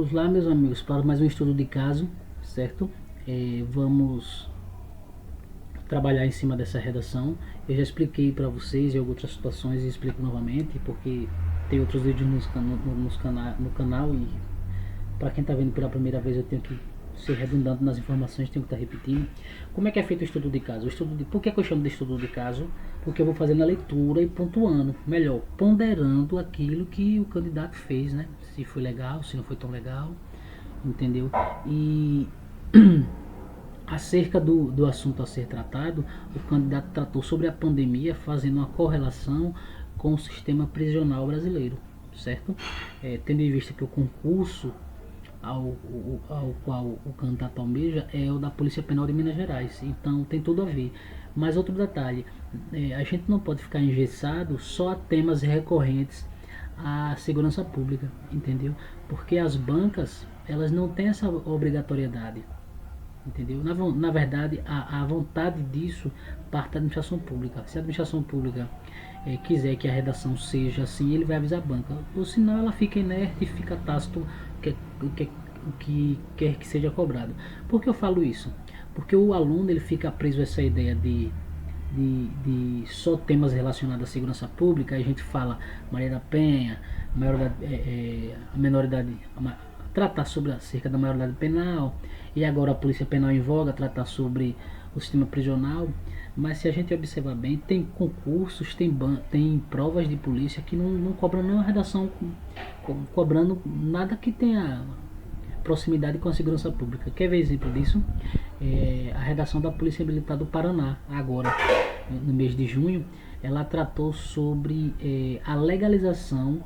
Vamos lá, meus amigos, para mais um estudo de caso, certo? Vamos trabalhar em cima dessa redação. Eu já expliquei para vocês em outras situações e explico novamente, porque tem outros vídeos no canal e para quem está vendo pela primeira vez eu tenho que ser redundante nas informações, tenho que estar repetindo. Como é que é feito o estudo de caso? Por que eu chamo de estudo de caso? Porque eu vou fazendo a leitura e pontuando, melhor, ponderando aquilo que o candidato fez, né? Se foi legal, se não foi tão legal, entendeu? E acerca do assunto a ser tratado, o candidato tratou sobre a pandemia, fazendo uma correlação com o sistema prisional brasileiro, certo? Tendo em vista que o concurso ao qual o candidato almeja é o da Polícia Penal de Minas Gerais, então tem tudo a ver. Mas outro detalhe, a gente não pode ficar engessado só a temas recorrentes à segurança pública, entendeu? Porque as bancas, elas não têm essa obrigatoriedade, entendeu? Na verdade, a vontade disso parte da administração pública. Se a administração pública quiser que a redação seja assim, ele vai avisar a banca, ou senão ela fica inerte e fica tácito o que quer que seja cobrado. Por que eu falo isso? Porque o aluno ele fica preso a essa ideia de só temas relacionados à segurança pública. A gente fala Maria da Penha, a menoridade, tratar sobre acerca da maioridade penal, e agora a Polícia Penal em voga, tratar sobre o sistema prisional. Mas se a gente observar bem, tem concursos, tem provas de polícia que não cobram nenhuma redação cobrando nada que tenha proximidade com a segurança pública. Quer ver exemplo disso? A redação da Polícia Militar do Paraná, agora no mês de junho, ela tratou sobre a legalização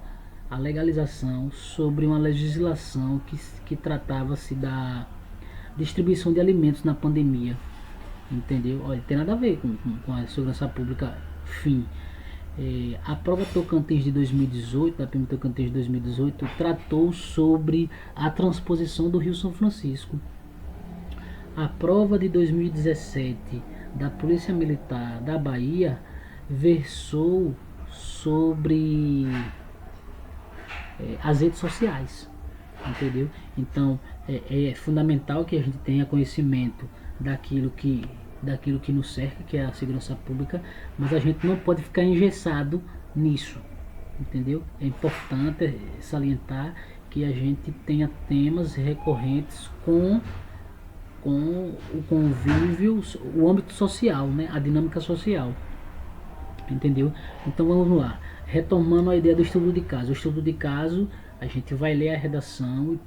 sobre uma legislação que tratava-se da distribuição de alimentos na pandemia, entendeu? Olha, tem nada a ver com a segurança pública, fim. A prova Tocantins de 2018, da PM Tocantins de 2018, tratou sobre a transposição do Rio São Francisco. A prova de 2017 da Polícia Militar da Bahia versou sobre as redes sociais, entendeu? Então é fundamental que a gente tenha conhecimento daquilo que nos cerca, que é a segurança pública, mas a gente não pode ficar engessado nisso, entendeu? É importante salientar que a gente tenha temas recorrentes com o convívio, o âmbito social, né? A dinâmica social, entendeu? Então vamos lá, retomando a ideia do estudo de caso. O estudo de caso, a gente vai ler a redação e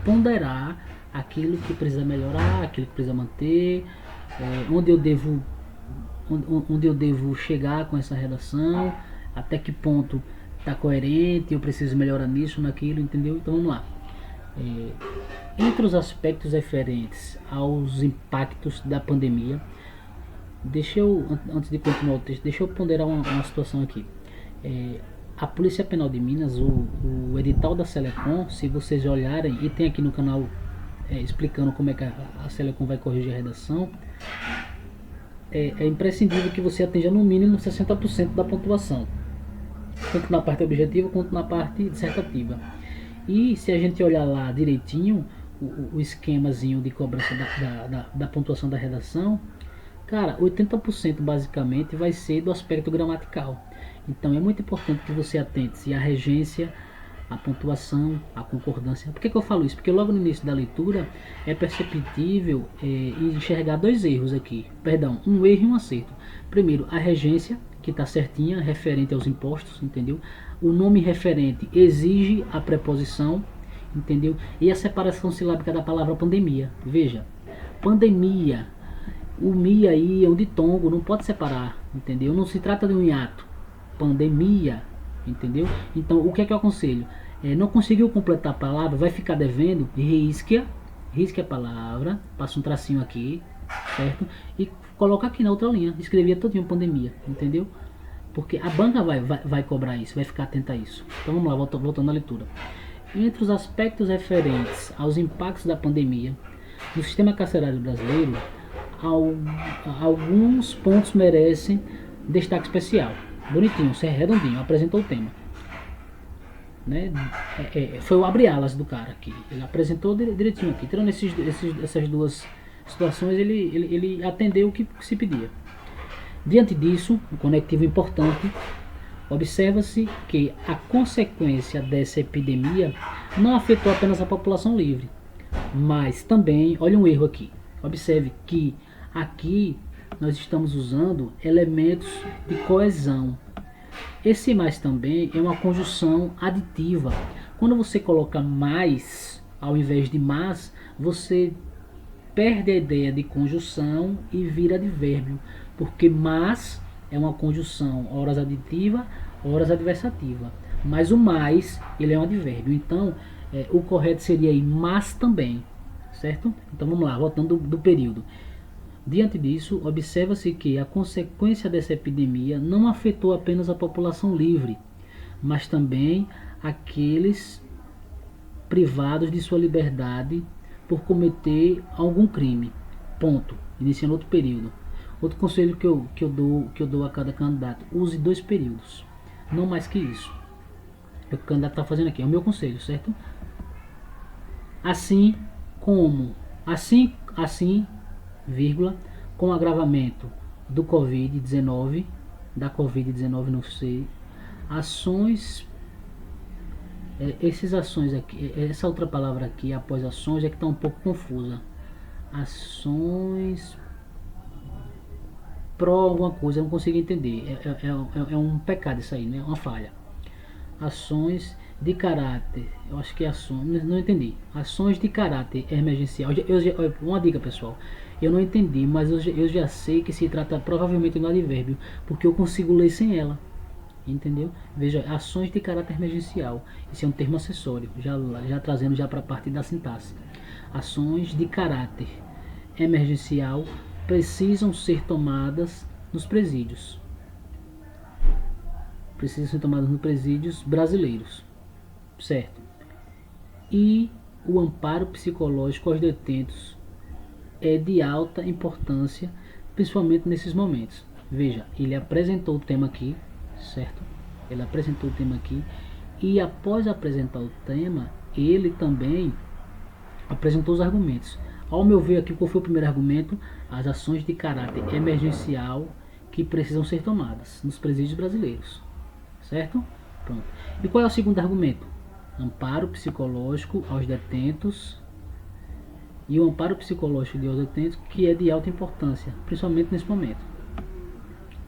ponderar aquilo que precisa melhorar, aquilo que precisa manter, onde eu devo chegar com essa redação, até que ponto está coerente, eu preciso melhorar nisso, naquilo, entendeu? Então vamos lá. Entre os aspectos referentes aos impactos da pandemia, antes de continuar o texto, deixa eu ponderar uma situação aqui. A Polícia Penal de Minas, o edital da Selecom, se vocês olharem, e tem aqui no canal explicando como é que a Selecom vai corrigir a redação, é imprescindível que você atinja no mínimo 60% da pontuação, tanto na parte objetiva quanto na parte dissertativa. E se a gente olhar lá direitinho o esquemazinho de cobrança da pontuação da redação, cara, 80% basicamente vai ser do aspecto gramatical. Então é muito importante que você atente-se à regência, a pontuação, a concordância. Por que eu falo isso? Porque logo no início da leitura é perceptível enxergar dois erros aqui. Perdão, um erro e um acerto. Primeiro, a regência, que está certinha, referente aos impostos, entendeu? O nome referente exige a preposição, entendeu? E a separação silábica da palavra pandemia. Veja, pandemia, o mi aí é um ditongo, não pode separar, entendeu? Não se trata de um hiato. Pandemia, entendeu? Então o que é que eu aconselho? Não conseguiu completar a palavra, vai ficar devendo, risque a palavra, passa um tracinho aqui, certo? E coloca aqui na outra linha, escrevia todinho pandemia, entendeu? Porque a banca vai cobrar isso, vai ficar atenta a isso. Então vamos lá, voltando à leitura. Entre os aspectos referentes aos impactos da pandemia no sistema carcerário brasileiro, alguns pontos merecem destaque especial. Bonitinho, redondinho, apresentou o tema. né? Foi o abre alas do cara aqui. Ele apresentou direitinho aqui. Tirando essas duas situações, ele atendeu o que se pedia. Diante disso, um conectivo importante, observa-se que a consequência dessa epidemia não afetou apenas a população livre, mas também, olha um erro aqui, observe que aqui nós estamos usando elementos de coesão. Esse mais também é uma conjunção aditiva. Quando você coloca mais ao invés de mas, você perde a ideia de conjunção e vira advérbio, porque mas é uma conjunção horas aditiva, horas adversativa. Mas o mais, ele é um advérbio. Então, o correto seria aí mas também, certo? Então vamos lá, voltando do período. Diante disso, observa-se que a consequência dessa epidemia não afetou apenas a população livre, mas também aqueles privados de sua liberdade por cometer algum crime. Ponto. Iniciando outro período. Outro conselho que eu dou a cada candidato: use 2 períodos, não mais que isso. O que o candidato está fazendo aqui é o meu conselho, certo? Assim, vírgula, com o agravamento do Covid-19, não sei, ações, essas ações aqui, essa outra palavra aqui, após ações, é que está um pouco confusa. Ações pró alguma coisa, eu não consigo entender, é um pecado isso aí, né? Uma falha. Ações de caráter, eu acho que é ações, não entendi. Ações de caráter emergencial. Uma dica, pessoal, eu não entendi, mas eu já sei que se trata provavelmente do advérbio, porque eu consigo ler sem ela, entendeu? Veja, ações de caráter emergencial, isso é um termo acessório, já trazendo já para a parte da sintaxe. Ações de caráter emergencial precisam ser tomadas nos presídios. Precisam ser tomadas nos presídios brasileiros, certo? E o amparo psicológico aos detentos é de alta importância, principalmente nesses momentos. Veja, ele apresentou o tema aqui, certo? Ele apresentou o tema aqui, e após apresentar o tema, ele também apresentou os argumentos. Ao meu ver aqui, qual foi o primeiro argumento? As ações de caráter emergencial que precisam ser tomadas nos presídios brasileiros, certo? Pronto. E qual é o segundo argumento? Amparo psicológico aos detentos. E o amparo psicológico de aos detentos, que é de alta importância, principalmente nesse momento.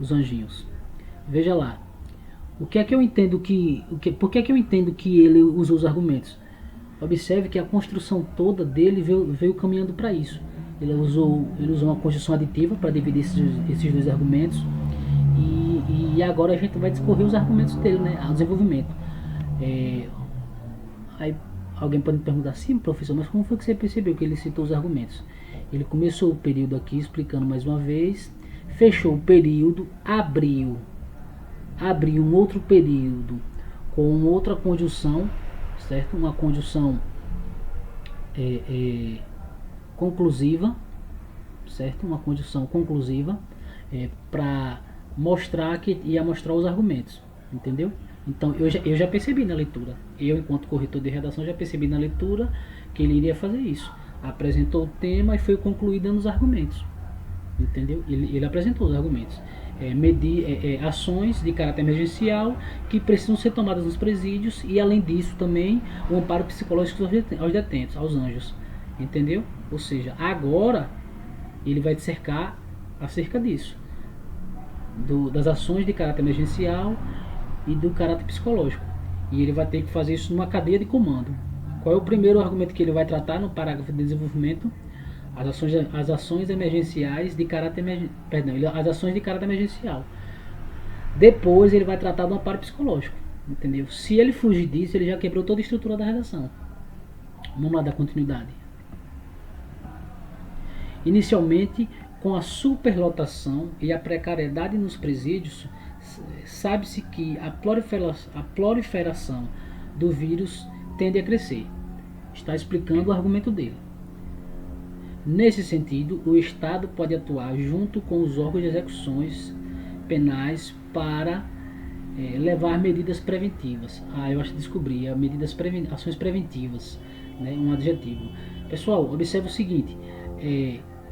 Os anjinhos. Veja lá. Por que é que eu entendo que ele usou os argumentos? Observe que a construção toda dele veio caminhando para isso. Ele usou uma construção aditiva para dividir esses 2 argumentos. E agora a gente vai discorrer os argumentos dele, né? O desenvolvimento. Aí alguém pode me perguntar, sim, professor, mas como foi que você percebeu que ele citou os argumentos? Ele começou o período aqui explicando mais uma vez, fechou o período, abriu um outro período com outra conjunção, certo? Uma conjunção conclusiva, certo? Uma conjunção conclusiva para mostrar que ia mostrar os argumentos, entendeu? Então eu já percebi na leitura, eu enquanto corretor de redação já percebi na leitura que ele iria fazer isso. Apresentou o tema e foi concluído nos argumentos, entendeu? Ele apresentou os argumentos. Ações de caráter emergencial que precisam ser tomadas nos presídios, e além disso também o amparo psicológico aos detentos, aos anjos, entendeu? Ou seja, agora ele vai dissertar acerca disso, das ações de caráter emergencial e do caráter psicológico, e ele vai ter que fazer isso numa cadeia de comando. Qual é o primeiro argumento que ele vai tratar no parágrafo de desenvolvimento? As ações emergenciais de caráter as ações de caráter emergencial. Depois ele vai tratar do amparo psicológico, entendeu? Se ele fugir disso, ele já quebrou toda a estrutura da redação. Vamos lá dar continuidade. Inicialmente, com a superlotação e a precariedade nos presídios, sabe-se que a proliferação do vírus tende a crescer. Está explicando o argumento dele. Nesse sentido, o Estado pode atuar junto com os órgãos de execuções penais para levar medidas preventivas. Eu acho que descobri, ações preventivas, né, um adjetivo. Pessoal, observe o seguinte,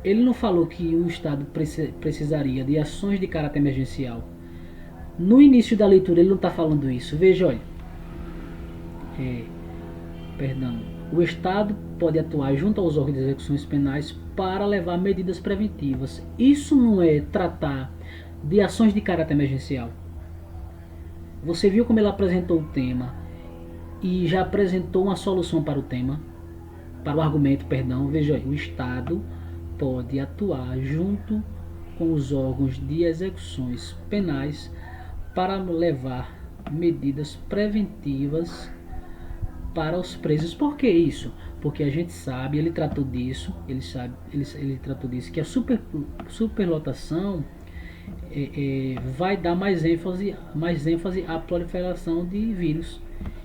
ele não falou que o Estado precisaria de ações de caráter emergencial. No início da leitura ele não está falando isso. Veja, olha, perdão, o Estado pode atuar junto aos órgãos de execuções penais para levar medidas preventivas. Isso não é tratar de ações de caráter emergencial. Você viu como ele apresentou o tema e já apresentou uma solução para o tema, para o argumento, perdão. Veja aí, o Estado pode atuar junto com os órgãos de execuções penais para levar medidas preventivas para os presos. Por que isso? Porque a gente sabe, ele tratou disso, ele tratou disso, que a superlotação vai dar mais ênfase à proliferação de vírus.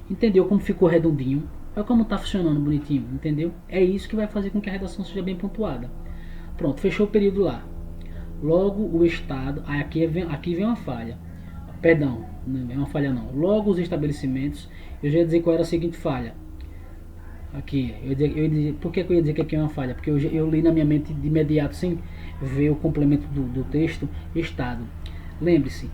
Entendeu como ficou redondinho? Olha como está funcionando bonitinho, entendeu? É isso que vai fazer com que a redação seja bem pontuada. Pronto, fechou o período lá. Logo o Estado, aqui vem uma falha. Perdão, não é uma falha não. Logo os estabelecimentos, eu já ia dizer qual era a seguinte falha. Aqui, por que eu ia dizer que aqui é uma falha? Porque eu li na minha mente de imediato, sem ver o complemento do texto, Estado. Lembre-se,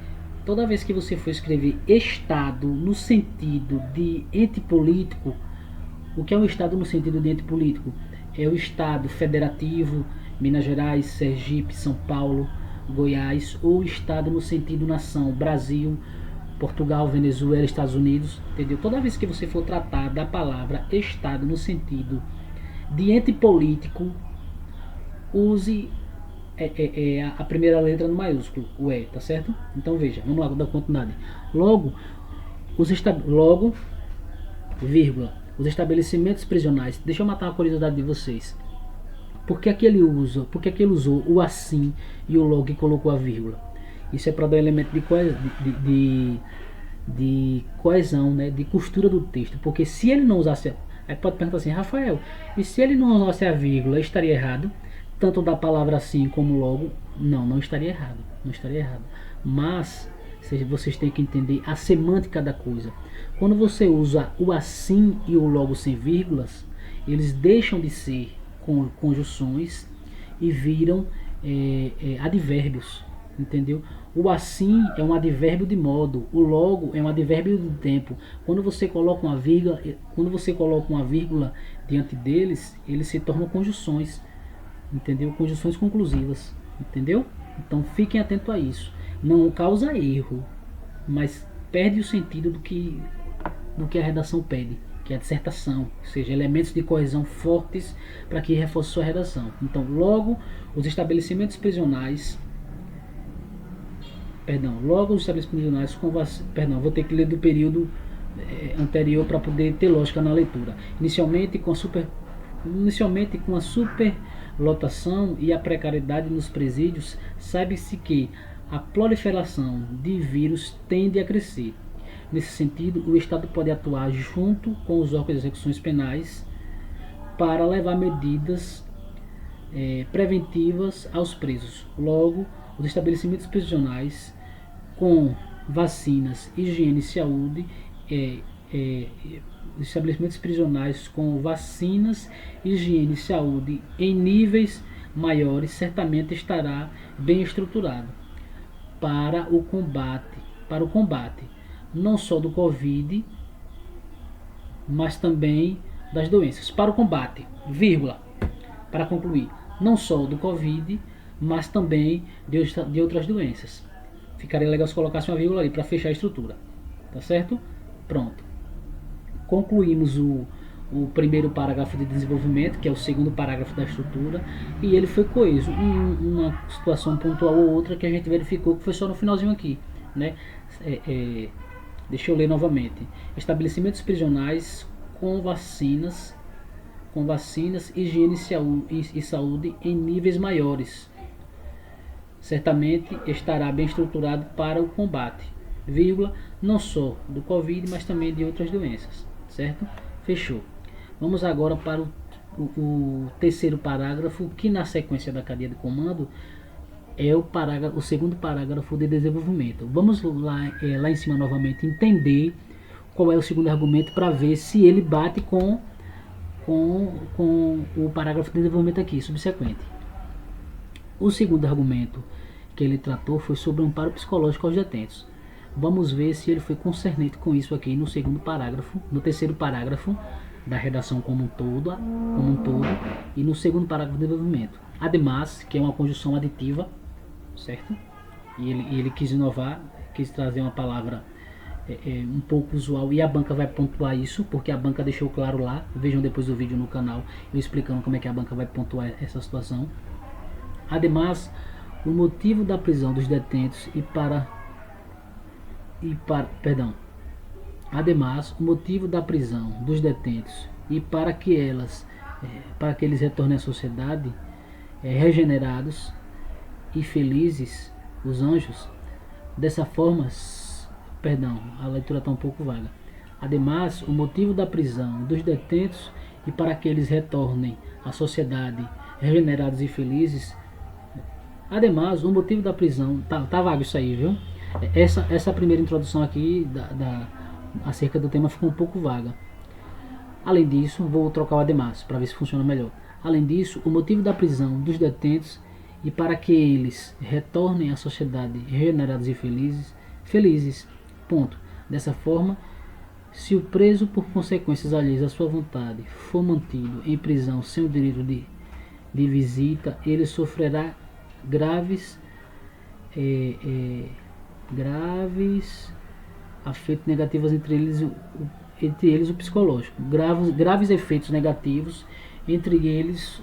toda vez que você for escrever Estado no sentido de ente político, o que é um Estado no sentido de ente político? É o Estado federativo, Minas Gerais, Sergipe, São Paulo, Goiás, ou Estado no sentido nação, Brasil, Portugal, Venezuela, Estados Unidos, entendeu? Toda vez que você for tratar da palavra Estado no sentido de ente político, use a primeira letra no maiúsculo, o E, tá certo? Então veja, vamos lá dar continuidade. Logo, vírgula, os estabelecimentos prisionais. Deixa eu matar uma curiosidade de vocês. Por que ele usou o assim e o logo e colocou a vírgula? Isso é para dar um elemento de coesão, né, de costura do texto. Porque se ele não usasse... Aí pode perguntar assim, Rafael, e se ele não usasse a vírgula, estaria errado? Tanto da palavra assim como logo? Não estaria errado. Não estaria errado. Mas vocês têm que entender a semântica da coisa. Quando você usa o assim e o logo sem vírgulas, eles deixam de ser conjunções e viram advérbios, entendeu? O assim é um advérbio de modo, o logo é um advérbio de tempo. Quando você coloca uma vírgula diante deles, eles se tornam conjunções, entendeu? Conjunções conclusivas, entendeu? Então fiquem atentos a isso. Não causa erro, mas perde o sentido do que a redação pede, que é a dissertação, ou seja, elementos de coesão fortes para que reforce sua redação. Então, logo os estabelecimentos prisionais, vou ter que ler do período anterior para poder ter lógica na leitura. Inicialmente com a superlotação e a precariedade nos presídios, sabe-se que a proliferação de vírus tende a crescer. Nesse sentido, o Estado pode atuar junto com os órgãos de execuções penais para levar medidas preventivas aos presos. Logo, os estabelecimentos prisionais com vacinas, higiene e saúde, estabelecimentos prisionais com vacinas, higiene e saúde em níveis maiores, certamente estará bem estruturado para o combate não só do Covid, mas também das doenças. Para o combate, vírgula, para concluir, não só do Covid, mas também de outras doenças. Ficaria legal se colocasse uma vírgula ali para fechar a estrutura. Tá certo? Pronto. Concluímos o primeiro parágrafo de desenvolvimento, que é o segundo parágrafo da estrutura, e ele foi coeso. Uma situação pontual ou outra que a gente verificou que foi só no finalzinho aqui, né? Deixa eu ler novamente. Estabelecimentos prisionais com vacinas, higiene e saúde em níveis maiores, certamente estará bem estruturado para o combate, vírgula, não só do Covid, mas também de outras doenças, certo? Fechou. Vamos agora para o terceiro parágrafo, que na sequência da cadeia de comando é o segundo parágrafo de desenvolvimento. Vamos lá em cima novamente entender qual é o segundo argumento para ver se ele bate com o parágrafo de desenvolvimento aqui, subsequente. O segundo argumento que ele tratou foi sobre o amparo psicológico aos detentos. Vamos ver se ele foi concernente com isso aqui no segundo parágrafo, no terceiro parágrafo da redação como um todo e no segundo parágrafo de desenvolvimento. Ademais, que é uma conjunção aditiva, certo? E ele quis inovar, quis trazer uma palavra um pouco usual, e a banca vai pontuar isso, porque a banca deixou claro lá. Vejam depois o vídeo no canal eu explicando como é que a banca vai pontuar essa situação. Ademais, o motivo da prisão dos detentos Ademais, o motivo da prisão dos detentos e para que eles retornem à sociedade regenerados e felizes, os anjos, dessa forma, a leitura está um pouco vaga. Ademais, o motivo da prisão dos detentos e para que eles retornem à sociedade regenerados e felizes. Ademais, o motivo da prisão, tá vago isso aí, viu? Essa primeira introdução aqui acerca do tema ficou um pouco vaga. Além disso, vou trocar o ademais para ver se funciona melhor. Além disso, o motivo da prisão dos detentos e para que eles retornem à sociedade regenerados e felizes. Ponto. Dessa forma, se o preso por consequências alheias à sua vontade for mantido em prisão sem o direito de visita, ele sofrerá graves afetos negativos, entre eles o psicológico, graves efeitos negativos, entre eles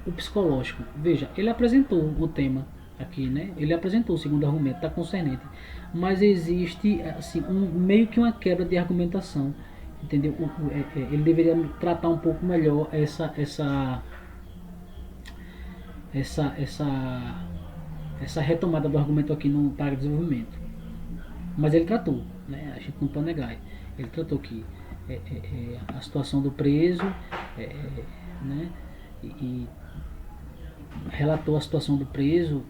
o psicológico. Veja, ele apresentou o tema aqui, né? Ele apresentou o segundo argumento, está concernente, mas existe assim meio que uma quebra de argumentação, entendeu? Ele deveria tratar um pouco melhor essa retomada do argumento aqui no parágrafo de desenvolvimento. Mas ele tratou, né? A gente não pode negar. Ele tratou que a situação do preso, né? E relatou a situação do preso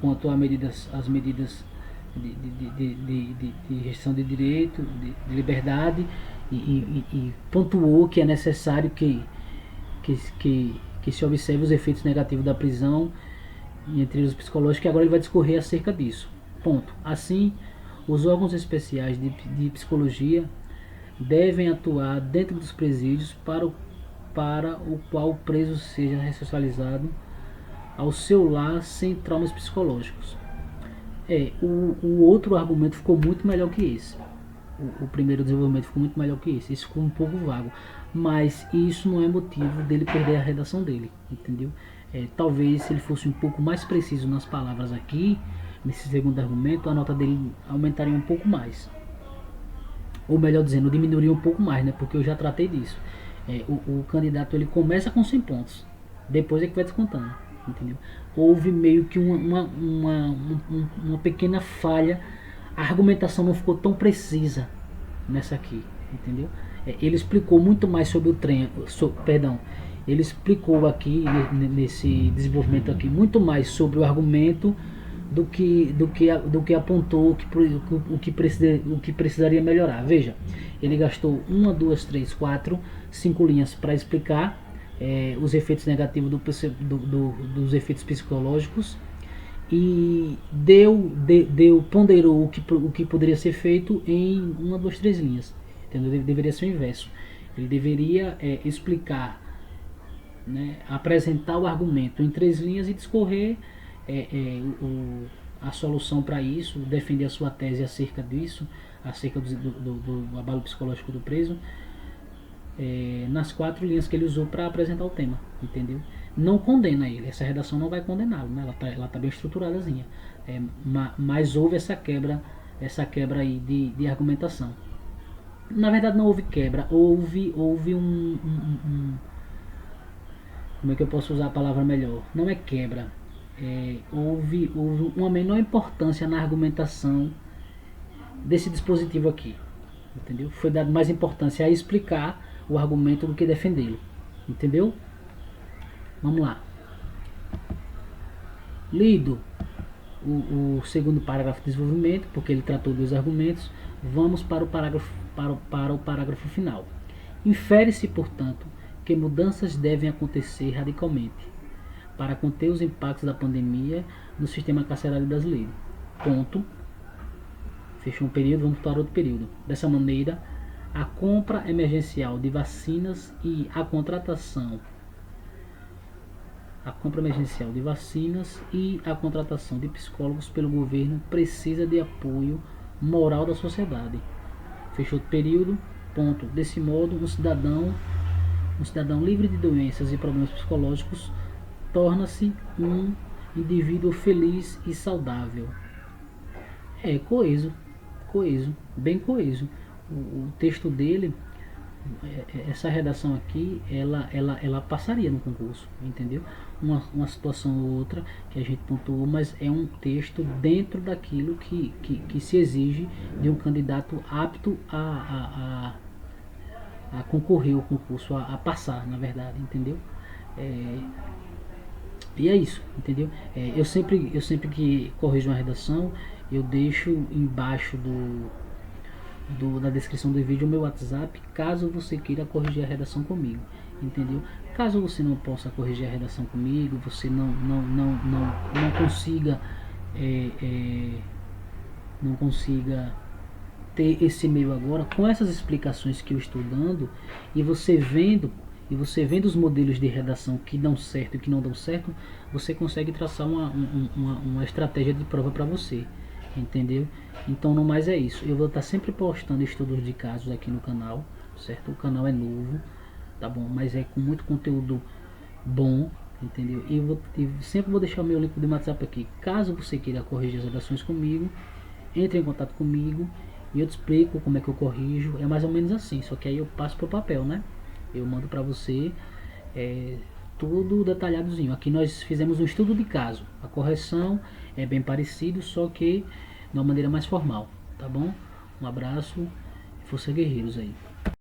quanto às medidas de restrição de direito, de liberdade, e pontuou que é necessário que se observe os efeitos negativos da prisão, entre os psicológicos, que agora ele vai discorrer acerca disso. Ponto. Assim, os órgãos especiais de psicologia devem atuar dentro dos presídios para o qual o preso seja ressocializado ao seu lar sem traumas psicológicos. O outro argumento ficou muito melhor que esse. O primeiro desenvolvimento ficou muito melhor que esse. Isso ficou um pouco vago. Mas isso não é motivo dele perder a redação dele, entendeu? Talvez se ele fosse um pouco mais preciso nas palavras aqui, nesse segundo argumento, a nota dele aumentaria um pouco mais. Ou melhor dizendo, diminuiria um pouco mais, né? Porque eu já tratei disso. O candidato ele começa com 100 pontos, depois é que vai descontando, entendeu? Houve meio que uma pequena falha, a argumentação não ficou tão precisa nessa aqui, entendeu? Ele explicou muito mais sobre o ele explicou aqui nesse desenvolvimento aqui muito mais sobre o argumento do que apontou o que precisaria melhorar. Veja, ele gastou 1, 2, 3, 4, 5 linhas para explicar os efeitos negativos dos efeitos psicológicos, e ponderou o que poderia ser feito em 1, 2, 3 linhas. Entendeu? Deveria ser o inverso. Ele deveria explicar, né, apresentar o argumento em 3 linhas e discorrer a solução para isso, defender a sua tese acerca disso, acerca do abalo psicológico do preso, nas 4 linhas que ele usou para apresentar o tema, entendeu? Não condena ele, essa redação não vai condená-lo, né? Ela tá bem estruturadazinha, mas houve essa quebra aí de argumentação. Na verdade não houve quebra, houve como é que eu posso usar a palavra melhor? Não é quebra, houve uma menor importância na argumentação desse dispositivo aqui, entendeu? Foi dado mais importância a explicar o argumento do que defendê-lo, entendeu? Vamos lá. Lido o segundo parágrafo de desenvolvimento, porque ele tratou dos argumentos, vamos para o parágrafo final. Infere-se, portanto, que mudanças devem acontecer radicalmente para conter os impactos da pandemia no sistema carcerário brasileiro. Ponto. Fechou um período, vamos para outro período. Dessa maneira, a compra emergencial de vacinas e a contratação de psicólogos pelo governo precisa de apoio moral da sociedade. Fechou o período. Ponto. Desse modo, um cidadão livre de doenças e problemas psicológicos torna-se um indivíduo feliz e saudável. É coeso, bem coeso. O texto dele, essa redação aqui, ela passaria no concurso, entendeu? Uma situação ou outra que a gente pontuou, mas é um texto dentro daquilo que se exige de um candidato apto a concorrer ao concurso, a passar, na verdade, entendeu? E é isso, entendeu? Eu sempre que corrijo uma redação, eu deixo embaixo da descrição do vídeo o meu WhatsApp, caso você queira corrigir a redação comigo, entendeu? Caso você não possa corrigir a redação comigo, você não consiga não consiga ter esse meio agora, com essas explicações que eu estou dando, e você vendo os modelos de redação que dão certo e que não dão certo, você consegue traçar uma estratégia de prova para você, entendeu? Então, no mais é isso. Eu vou estar sempre postando estudos de casos aqui no canal, certo? O canal é novo, tá bom? Mas é com muito conteúdo bom, entendeu? E sempre vou deixar o meu link do WhatsApp aqui. Caso você queira corrigir as redações comigo, entre em contato comigo e eu te explico como é que eu corrijo. É mais ou menos assim, só que aí eu passo pro papel, né? Eu mando para você tudo detalhadozinho. Aqui nós fizemos um estudo de caso. A correção é bem parecido, só que de uma maneira mais formal, tá bom? Um abraço, força guerreiros aí.